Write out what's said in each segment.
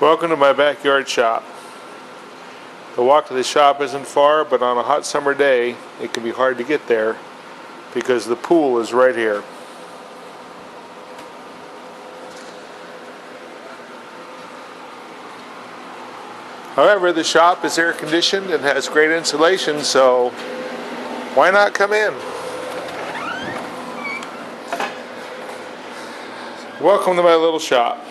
Welcome to my backyard shop. The walk to the shop isn't far, but on a hot summer day it can be hard to get there because the pool is right here. However, the shop is air conditioned and has great insulation, so why not come in? Welcome to my little shop.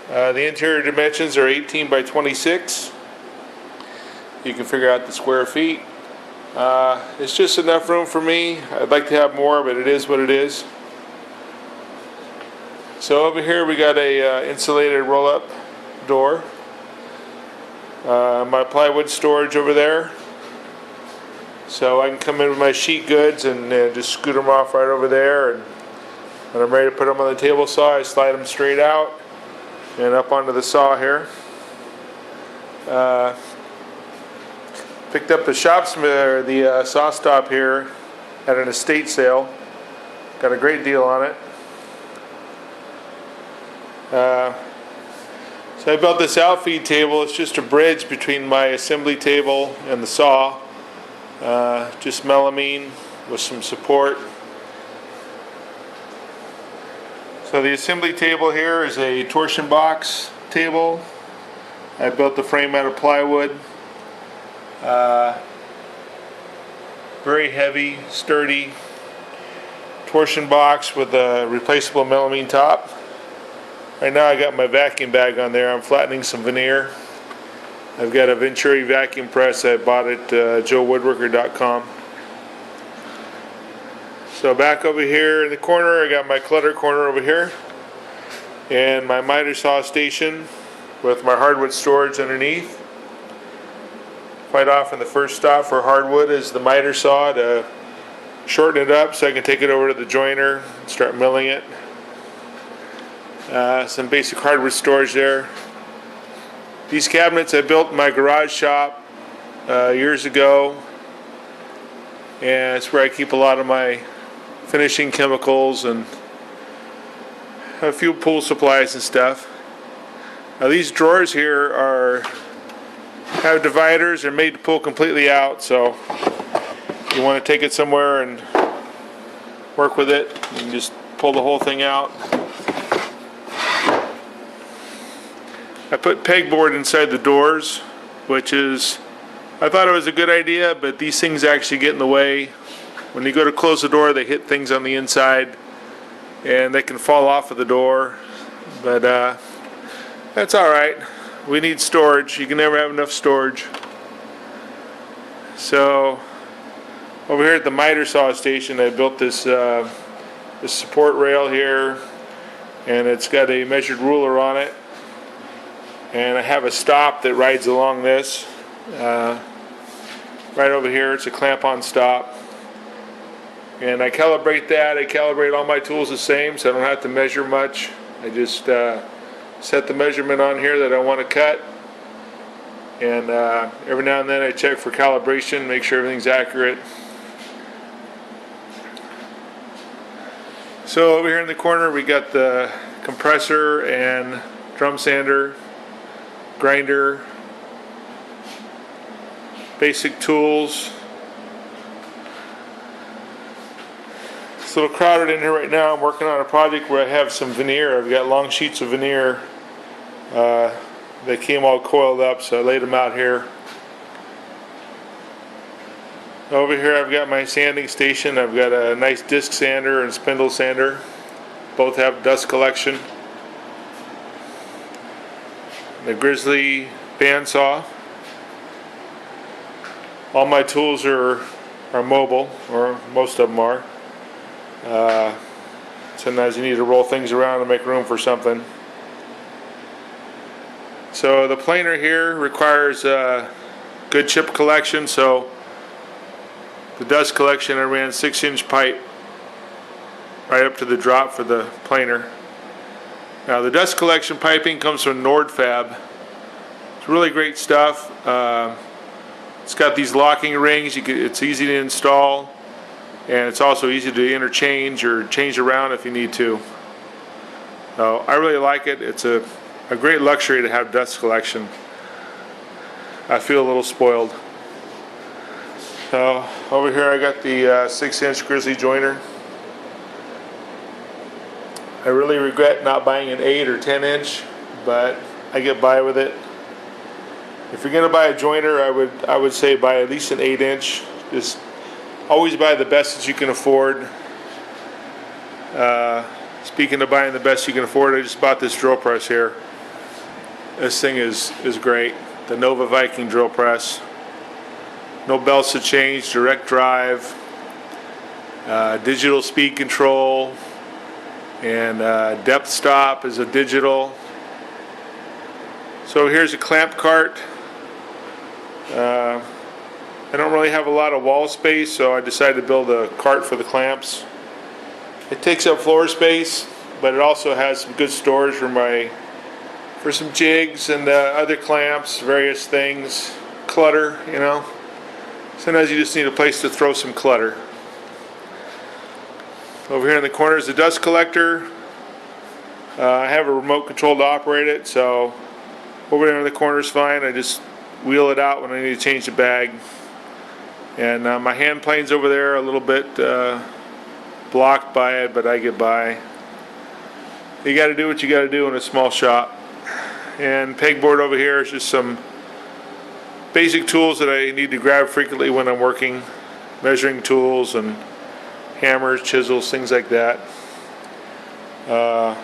The interior dimensions are 18 by 26. You can figure out the square feet. It's just enough room for me. I'd like to have more, but it is what it is. So over here we got a insulated roll-up door. My plywood storage over there. So I can come in with my sheet goods and just scoot them off right over there. And when I'm ready to put them on the table saw, I slide them straight out and up onto the saw here. Picked up the the saw stop here at an estate sale. Got a great deal on it. So I built this outfeed table. It's just a bridge between my assembly table and the saw. Just melamine with some support. So the assembly table here is a torsion box table. I built the frame out of plywood. Very heavy, sturdy torsion box with a replaceable melamine top. Right now I got my vacuum bag on there. I'm flattening some veneer. I've got a Venturi vacuum press I bought at joewoodworker.com. So back over here in the corner, I got my clutter corner over here, and my miter saw station with my hardwood storage underneath. Quite often the first stop for hardwood is the miter saw to shorten it up so I can take it over to the jointer and start milling it. Some basic hardwood storage there. These cabinets I built in my garage shop years ago, and it's where I keep a lot of my finishing chemicals and a few pool supplies and stuff. Now these drawers here have dividers. They're made to pull completely out, so you want to take it somewhere and work with it. You can just pull the whole thing out. I put pegboard inside the doors, which I thought it was a good idea, but these things actually get in the way. When you go to close the door, they hit things on the inside and they can fall off of the door, but that's alright. We need storage. You can never have enough storage. So over here at the miter saw station, I built this support rail here, and it's got a measured ruler on it, and I have a stop that rides along this right over here. It's a clamp-on stop. And I calibrate that. I calibrate all my tools the same, so I don't have to measure much. I just set the measurement on here that I want to cut. And every now and then I check for calibration, make sure everything's accurate. So over here in the corner we got the compressor and drum sander, grinder, basic tools. It's a little crowded in here right now. I'm working on a project where I have some veneer. I've got long sheets of veneer. They came all coiled up, so I laid them out here. Over here I've got my sanding station. I've got a nice disc sander and spindle sander. Both have dust collection. The Grizzly bandsaw. All my tools are mobile, or most of them are. Sometimes you need to roll things around to make room for something. So the planer here requires good chip collection, so the dust collection I ran 6-inch pipe right up to the drop for the planer. Now the dust collection piping comes from Nordfab. It's really great stuff. It's got these locking rings. It's easy to install. And it's also easy to interchange or change around if you need to. So I really like it. It's a great luxury to have dust collection. I feel a little spoiled. So over here I got the 6-inch Grizzly Jointer. I really regret not buying an 8 or 10-inch, but I get by with it. If you're gonna buy a jointer, I would say buy at least an 8-inch. Just always buy the best that you can afford. Speaking of buying the best you can afford, I just bought this drill press here. This thing is great. The Nova Viking drill press. No belts to change, direct drive, digital speed control, and depth stop is a digital. So here's a clamp cart. I don't really have a lot of wall space, so I decided to build a cart for the clamps. It takes up floor space, but it also has some good storage for some jigs and other clamps, various things, clutter, you know. Sometimes you just need a place to throw some clutter. Over here in the corner is the dust collector. I have a remote control to operate it, so over there in the corner is fine. I just wheel it out when I need to change the bag. And my hand plane's over there, a little bit blocked by it, but I get by. You got to do what you got to do in a small shop. And pegboard over here is just some basic tools that I need to grab frequently when I'm working, measuring tools and hammers, chisels, things like that. I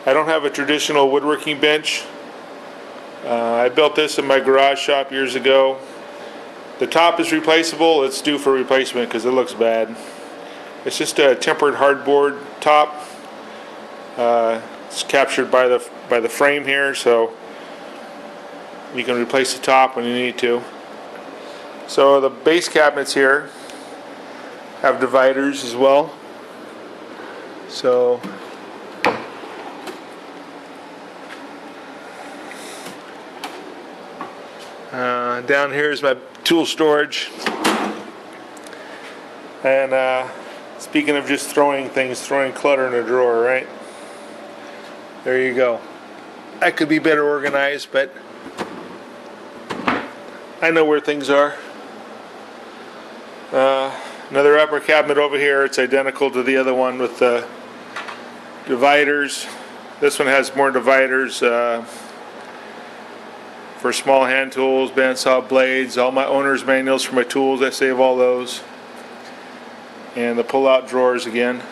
don't have a traditional woodworking bench. I built this in my garage shop years ago. The top is replaceable. It's due for replacement because it looks bad. It's just a tempered hardboard top. It's captured by the frame here, so you can replace the top when you need to. So the base cabinets here have dividers as well. So down here is my tool storage. And speaking of just throwing clutter in a drawer, right? There you go. That could be better organized, but I know where things are. Another upper cabinet over here. It's identical to the other one with the dividers. This one has more dividers for small hand tools, bandsaw blades, all my owner's manuals for my tools. I save all those. And the pull-out drawers again.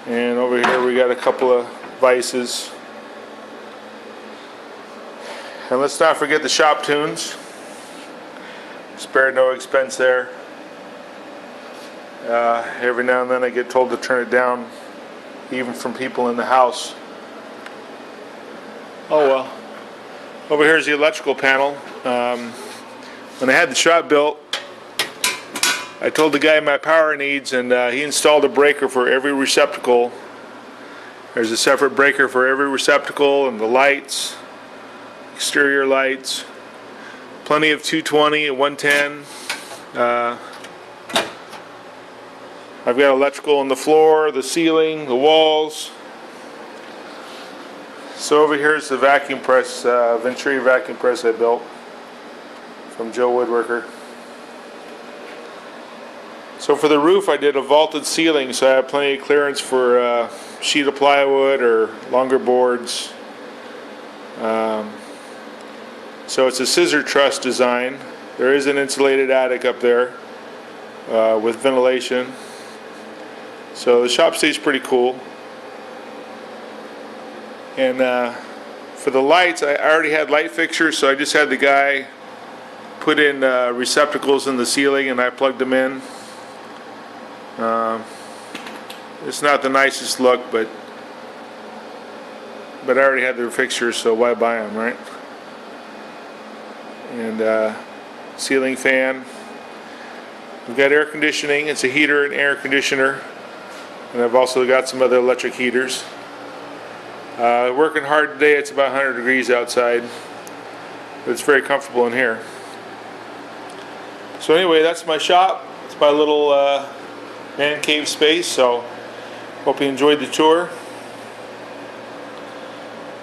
And over here we got a couple of vices. And let's not forget the shop tunes. Spared no expense there. Every now and then I get told to turn it down, even from people in the house. Oh well. Over here is the electrical panel. When I had the shop built, I told the guy my power needs, and he installed a breaker for every receptacle. There's a separate breaker for every receptacle, and the lights, exterior lights, plenty of 220 and 110. I've got electrical on the floor, the ceiling, the walls. So over here is the vacuum press, Venturi vacuum press I built from Joe Woodworker. So for the roof I did a vaulted ceiling, so I have plenty of clearance for a sheet of plywood or longer boards. So it's a scissor truss design. There is an insulated attic up there with ventilation. So the shop stays pretty cool. And for the lights, I already had light fixtures, so I just had the guy put in receptacles in the ceiling and I plugged them in. It's not the nicest look, but I already had the fixtures, so why buy them, right? And ceiling fan. We've got air conditioning. It's a heater and air conditioner. And I've also got some other electric heaters. Working hard today. It's about 100 degrees outside, but it's very comfortable in here. So anyway, that's my shop. It's my little man cave space. So Hope you enjoyed the tour.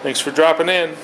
Thanks for dropping in.